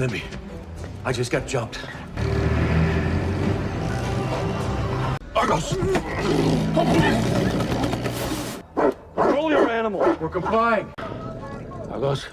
Listen to me. I just got jumped. Argos! Control your animal. We're complying. Argos.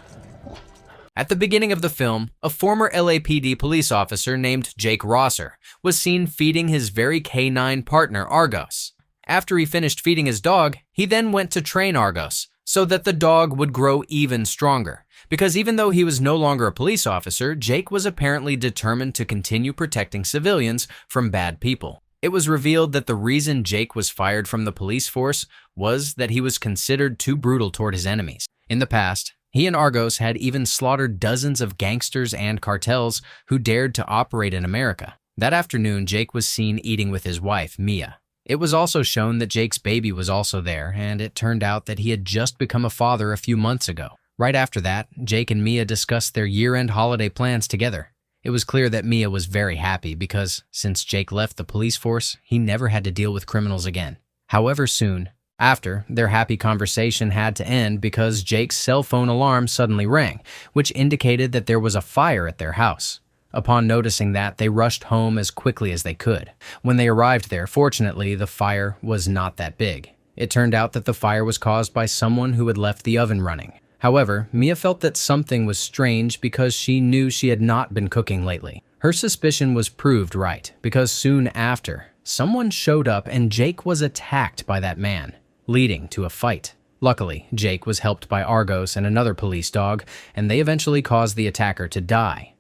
At the beginning of the film, a former LAPD police officer named Jake Rosser was seen feeding his very canine partner Argos. After he finished feeding his dog, he then went to train Argos so that the dog would grow even stronger. Because even though he was no longer a police officer, Jake was apparently determined to continue protecting civilians from bad people. It was revealed that the reason Jake was fired from the police force was that he was considered too brutal toward his enemies. In the past, he and Argos had even slaughtered dozens of gangsters and cartels who dared to operate in America. That afternoon, Jake was seen eating with his wife, Mia. It was also shown that Jake's baby was also there, and it turned out that he had just become a father a few months ago. Right after that, Jake and Mia discussed their year-end holiday plans together. It was clear that Mia was very happy because, since Jake left the police force, he never had to deal with criminals again. However, soon after, their happy conversation had to end because Jake's cell phone alarm suddenly rang, which indicated that there was a fire at their house. Upon noticing that, they rushed home as quickly as they could. When they arrived there, fortunately, the fire was not that big. It turned out that the fire was caused by someone who had left the oven running. However, Mia felt that something was strange because she knew she had not been cooking lately. Her suspicion was proved right because soon after, someone showed up and Jake was attacked by that man, leading to a fight. Luckily, Jake was helped by Argos and another police dog, and they eventually caused the attacker to die.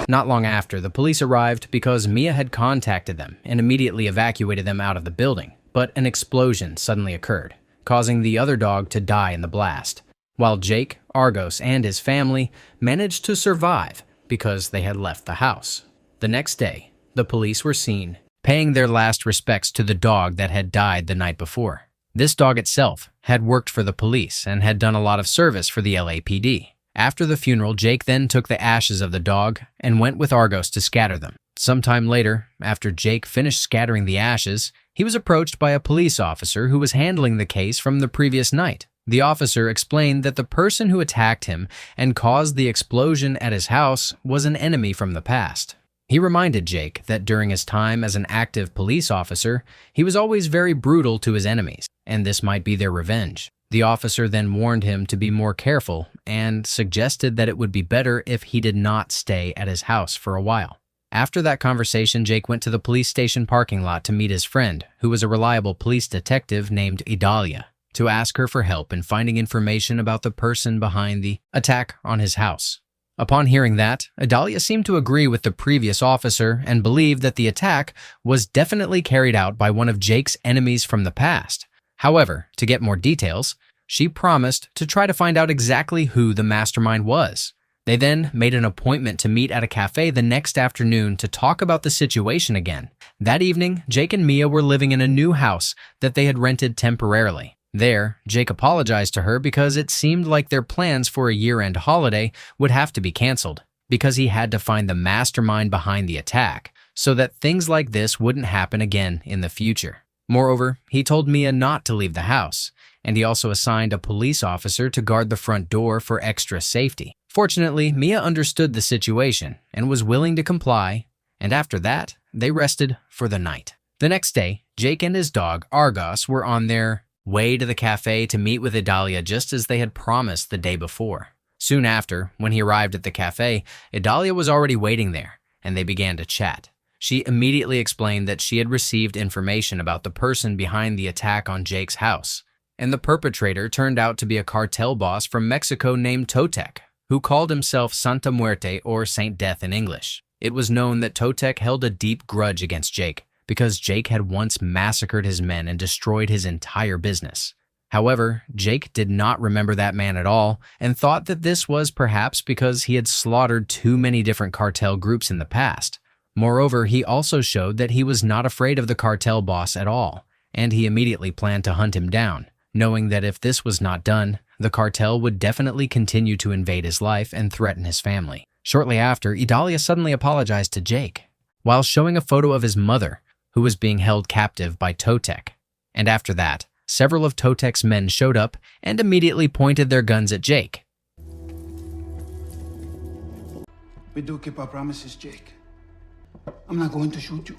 Not long after, the police arrived because Mia had contacted them and immediately evacuated them out of the building. But an explosion suddenly occurred, causing the other dog to die in the blast, while Jake, Argos, and his family managed to survive because they had left the house. The next day, the police were seen paying their last respects to the dog that had died the night before. This dog itself had worked for the police and had done a lot of service for the LAPD. After the funeral, Jake then took the ashes of the dog and went with Argos to scatter them. Sometime later, after Jake finished scattering the ashes, he was approached by a police officer who was handling the case from the previous night. The officer explained that the person who attacked him and caused the explosion at his house was an enemy from the past. He reminded Jake that during his time as an active police officer, he was always very brutal to his enemies, and this might be their revenge. The officer then warned him to be more careful and suggested that it would be better if he did not stay at his house for a while. After that conversation, Jake went to the police station parking lot to meet his friend, who was a reliable police detective named Idalia, to ask her for help in finding information about the person behind the attack on his house. Upon hearing that, Idalia seemed to agree with the previous officer and believed that the attack was definitely carried out by one of Jake's enemies from the past. However, to get more details, she promised to try to find out exactly who the mastermind was. They then made an appointment to meet at a cafe the next afternoon to talk about the situation again. That evening, Jake and Mia were living in a new house that they had rented temporarily. There, Jake apologized to her because it seemed like their plans for a year-end holiday would have to be canceled because he had to find the mastermind behind the attack so that things like this wouldn't happen again in the future. Moreover, he told Mia not to leave the house, and he also assigned a police officer to guard the front door for extra safety. Fortunately, Mia understood the situation and was willing to comply, and after that, they rested for the night. The next day, Jake and his dog, Argos, were on their way to the cafe to meet with Idalia just as they had promised the day before. Soon after, when he arrived at the cafe, Idalia was already waiting there, and they began to chat. She immediately explained that she had received information about the person behind the attack on Jake's house, and the perpetrator turned out to be a cartel boss from Mexico named Totec, who called himself Santa Muerte or Saint Death in English. It was known that Totec held a deep grudge against Jake because Jake had once massacred his men and destroyed his entire business. However, Jake did not remember that man at all and thought that this was perhaps because he had slaughtered too many different cartel groups in the past. Moreover, he also showed that he was not afraid of the cartel boss at all, and he immediately planned to hunt him down, knowing that if this was not done, the cartel would definitely continue to invade his life and threaten his family. Shortly after, Idalia suddenly apologized to Jake, while showing a photo of his mother, who was being held captive by Totec. And after that, several of Totek's men showed up and immediately pointed their guns at Jake. We do keep our promises, Jake. I'm not going to shoot you.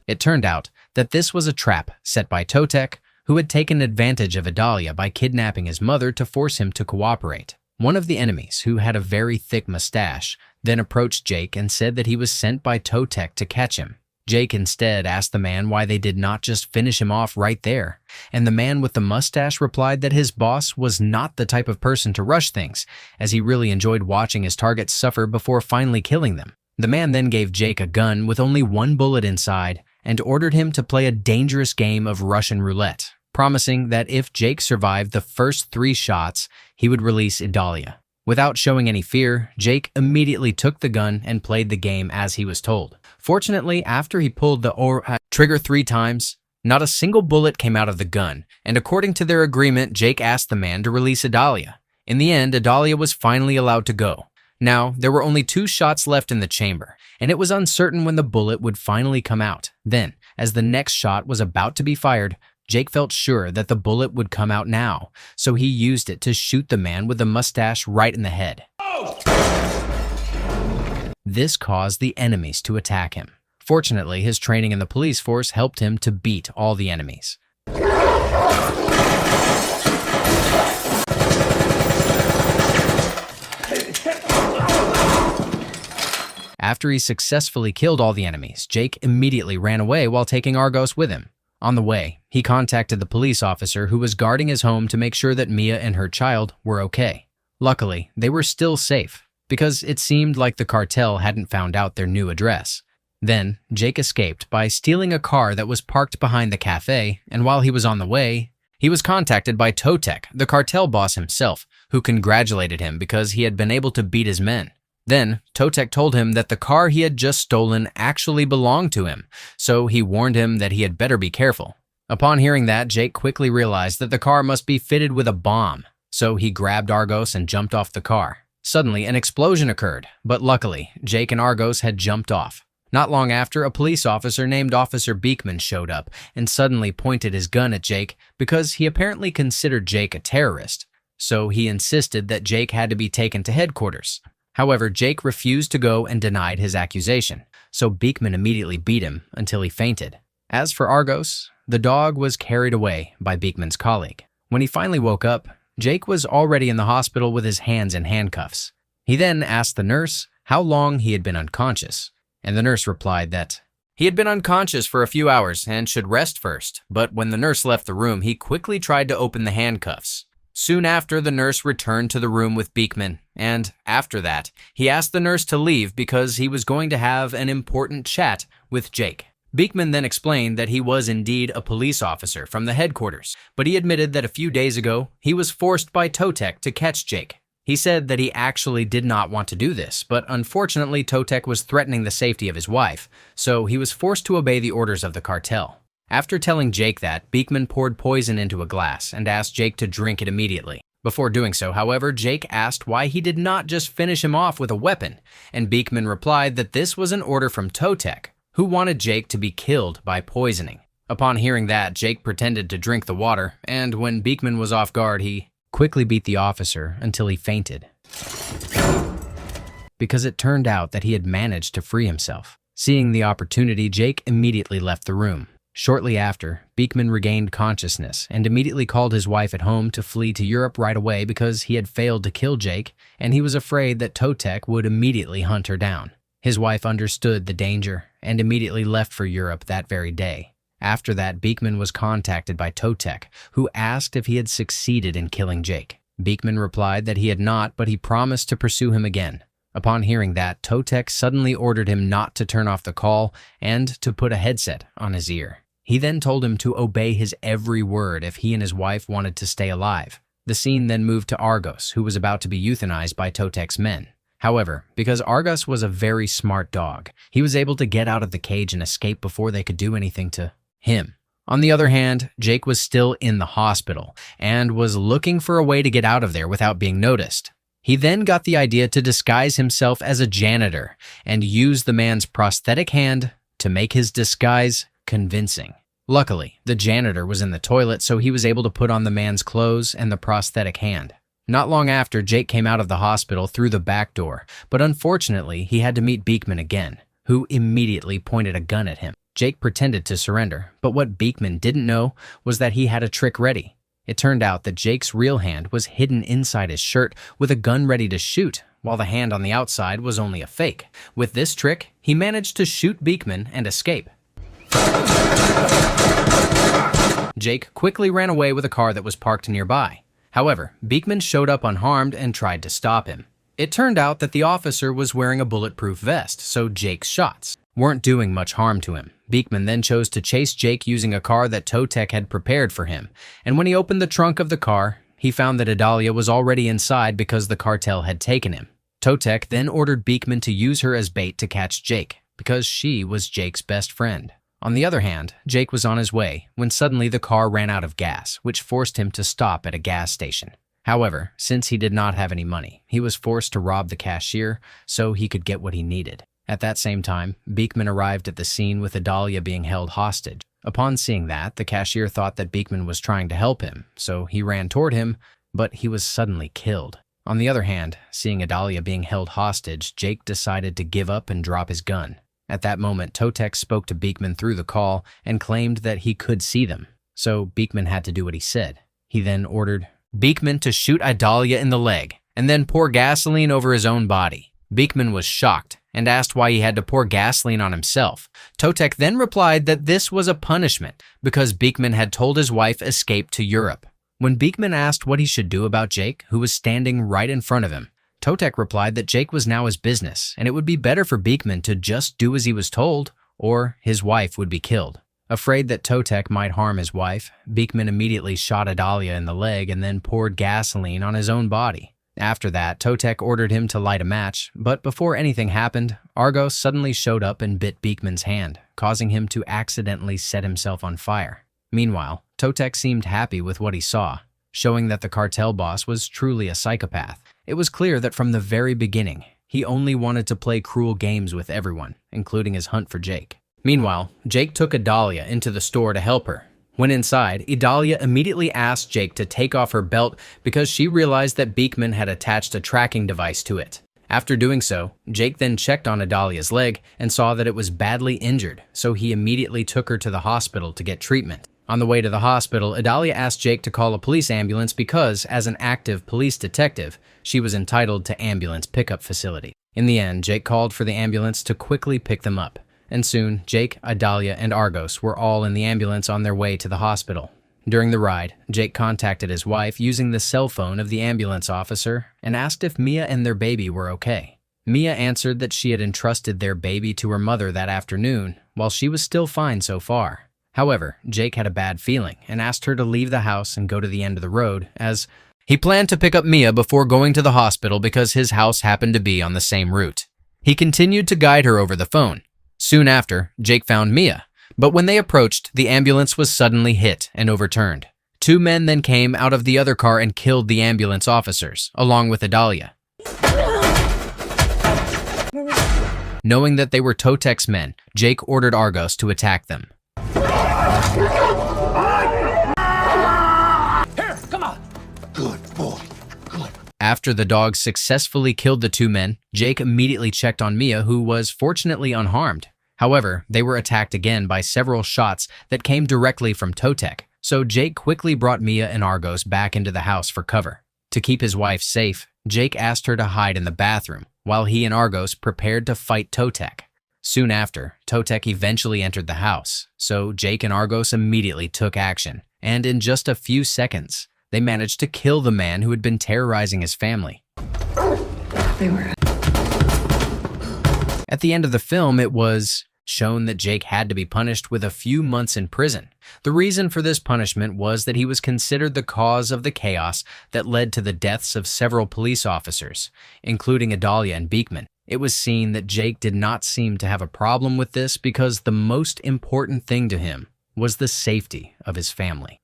It turned out that this was a trap set by Totek, who had taken advantage of Idalia by kidnapping his mother to force him to cooperate. One of the enemies, who had a very thick mustache, then approached Jake and said that he was sent by Totek to catch him. Jake instead asked the man why they did not just finish him off right there, and the man with the mustache replied that his boss was not the type of person to rush things, as he really enjoyed watching his targets suffer before finally killing them. The man then gave Jake a gun with only one bullet inside and ordered him to play a dangerous game of Russian roulette, promising that if Jake survived the first 3 shots, he would release Idalia. Without showing any fear, Jake immediately took the gun and played the game as he was told. Fortunately, after he pulled the trigger 3 times, not a single bullet came out of the gun, and according to their agreement, Jake asked the man to release Idalia. In the end, Idalia was finally allowed to go. Now, there were only 2 shots left in the chamber, and it was uncertain when the bullet would finally come out. Then, as the next shot was about to be fired, Jake felt sure that the bullet would come out now, so he used it to shoot the man with the mustache right in the head. This caused the enemies to attack him. Fortunately, his training in the police force helped him to beat all the enemies. After he successfully killed all the enemies, Jake immediately ran away while taking Argos with him. On the way, he contacted the police officer who was guarding his home to make sure that Mia and her child were okay. Luckily, they were still safe, because it seemed like the cartel hadn't found out their new address. Then, Jake escaped by stealing a car that was parked behind the cafe, and while he was on the way, he was contacted by Totek, the cartel boss himself, who congratulated him because he had been able to beat his men. Then, Totek told him that the car he had just stolen actually belonged to him, so he warned him that he had better be careful. Upon hearing that, Jake quickly realized that the car must be fitted with a bomb, so he grabbed Argos and jumped off the car. Suddenly, an explosion occurred, but luckily, Jake and Argos had jumped off. Not long after, a police officer named Officer Beekman showed up and suddenly pointed his gun at Jake because he apparently considered Jake a terrorist, so he insisted that Jake had to be taken to headquarters. However, Jake refused to go and denied his accusation, so Beekman immediately beat him until he fainted. As for Argos, the dog was carried away by Beekman's colleague. When he finally woke up, Jake was already in the hospital with his hands in handcuffs. He then asked the nurse how long he had been unconscious, and the nurse replied that he had been unconscious for a few hours and should rest first, but when the nurse left the room, he quickly tried to open the handcuffs. Soon after, the nurse returned to the room with Beekman, and after that, he asked the nurse to leave because he was going to have an important chat with Jake. Beekman then explained that he was indeed a police officer from the headquarters, but he admitted that a few days ago, he was forced by Totek to catch Jake. He said that he actually did not want to do this, but unfortunately Totek was threatening the safety of his wife, so he was forced to obey the orders of the cartel. After telling Jake that, Beekman poured poison into a glass and asked Jake to drink it immediately. Before doing so, however, Jake asked why he did not just finish him off with a weapon, and Beekman replied that this was an order from Totek, who wanted Jake to be killed by poisoning. Upon hearing that, Jake pretended to drink the water, and when Beekman was off guard, he quickly beat the officer until he fainted, because it turned out that he had managed to free himself. Seeing the opportunity, Jake immediately left the room. Shortly after, Beekman regained consciousness and immediately called his wife at home to flee to Europe right away because he had failed to kill Jake, and he was afraid that Totek would immediately hunt her down. His wife understood the danger and immediately left for Europe that very day. After that, Beekman was contacted by Totek, who asked if he had succeeded in killing Jake. Beekman replied that he had not, but he promised to pursue him again. Upon hearing that, Totek suddenly ordered him not to turn off the call and to put a headset on his ear. He then told him to obey his every word if he and his wife wanted to stay alive. The scene then moved to Argos, who was about to be euthanized by Totek's men. However, because Argos was a very smart dog, he was able to get out of the cage and escape before they could do anything to him. On the other hand, Jake was still in the hospital and was looking for a way to get out of there without being noticed. He then got the idea to disguise himself as a janitor and use the man's prosthetic hand to make his disguise convincing. Luckily, the janitor was in the toilet, so he was able to put on the man's clothes and the prosthetic hand. Not long after, Jake came out of the hospital through the back door, but unfortunately, he had to meet Beekman again, who immediately pointed a gun at him. Jake pretended to surrender, but what Beekman didn't know was that he had a trick ready. It turned out that Jake's real hand was hidden inside his shirt with a gun ready to shoot, while the hand on the outside was only a fake. With this trick, he managed to shoot Beekman and escape. Jake quickly ran away with a car that was parked nearby. However, Beekman showed up unharmed and tried to stop him. It turned out that the officer was wearing a bulletproof vest, so Jake's shots weren't doing much harm to him. Beekman then chose to chase Jake using a car that Totek had prepared for him, and when he opened the trunk of the car, he found that Adalia was already inside because the cartel had taken him. Totek then ordered Beekman to use her as bait to catch Jake, because she was Jake's best friend. On the other hand, Jake was on his way when suddenly the car ran out of gas, which forced him to stop at a gas station. However, since he did not have any money, he was forced to rob the cashier so he could get what he needed. At that same time, Beekman arrived at the scene with Adalia being held hostage. Upon seeing that, the cashier thought that Beekman was trying to help him, so he ran toward him, but he was suddenly killed. On the other hand, seeing Adalia being held hostage, Jake decided to give up and drop his gun. At that moment, Totek spoke to Beekman through the call and claimed that he could see them, so Beekman had to do what he said. He then ordered Beekman to shoot Adalia in the leg and then pour gasoline over his own body. Beekman was shocked and asked why he had to pour gasoline on himself. Totek then replied that this was a punishment because Beekman had told his wife escape to Europe. When Beekman asked what he should do about Jake, who was standing right in front of him, Totek replied that Jake was now his business and it would be better for Beekman to just do as he was told or his wife would be killed. Afraid that Totek might harm his wife, Beekman immediately shot Adalia in the leg and then poured gasoline on his own body. After that, Totek ordered him to light a match, but before anything happened, Argos suddenly showed up and bit Beekman's hand, causing him to accidentally set himself on fire. Meanwhile, Totek seemed happy with what he saw, showing that the cartel boss was truly a psychopath. It was clear that from the very beginning, he only wanted to play cruel games with everyone, including his hunt for Jake. Meanwhile, Jake took Adalia into the store to help her. When inside, Adalia immediately asked Jake to take off her belt because she realized that Beekman had attached a tracking device to it. After doing so, Jake then checked on Adalia's leg and saw that it was badly injured, so he immediately took her to the hospital to get treatment. On the way to the hospital, Adalia asked Jake to call a police ambulance because, as an active police detective, she was entitled to ambulance pickup facility. In the end, Jake called for the ambulance to quickly pick them up. And soon, Jake, Adalia, and Argos were all in the ambulance on their way to the hospital. During the ride, Jake contacted his wife using the cell phone of the ambulance officer and asked if Mia and their baby were okay. Mia answered that she had entrusted their baby to her mother that afternoon, while she was still fine so far. However, Jake had a bad feeling and asked her to leave the house and go to the end of the road, as he planned to pick up Mia before going to the hospital because his house happened to be on the same route. He continued to guide her over the phone. Soon after, Jake found Mia, but when they approached, the ambulance was suddenly hit and overturned. Two men then came out of the other car and killed the ambulance officers, along with Adalia. Knowing that they were Totek's men, Jake ordered Argos to attack them. Here, come on. Good boy. Good. After the dogs successfully killed the two men, Jake immediately checked on Mia, who was fortunately unharmed. However, they were attacked again by several shots that came directly from Totek, so Jake quickly brought Mia and Argos back into the house for cover. To keep his wife safe, Jake asked her to hide in the bathroom, while he and Argos prepared to fight Totek. Soon after, Totek eventually entered the house, so Jake and Argos immediately took action, and in just a few seconds, they managed to kill the man who had been terrorizing his family. At the end of the film, it was shown that Jake had to be punished with a few months in prison. The reason for this punishment was that he was considered the cause of the chaos that led to the deaths of several police officers, including Adalia and Beekman. It was seen that Jake did not seem to have a problem with this because the most important thing to him was the safety of his family.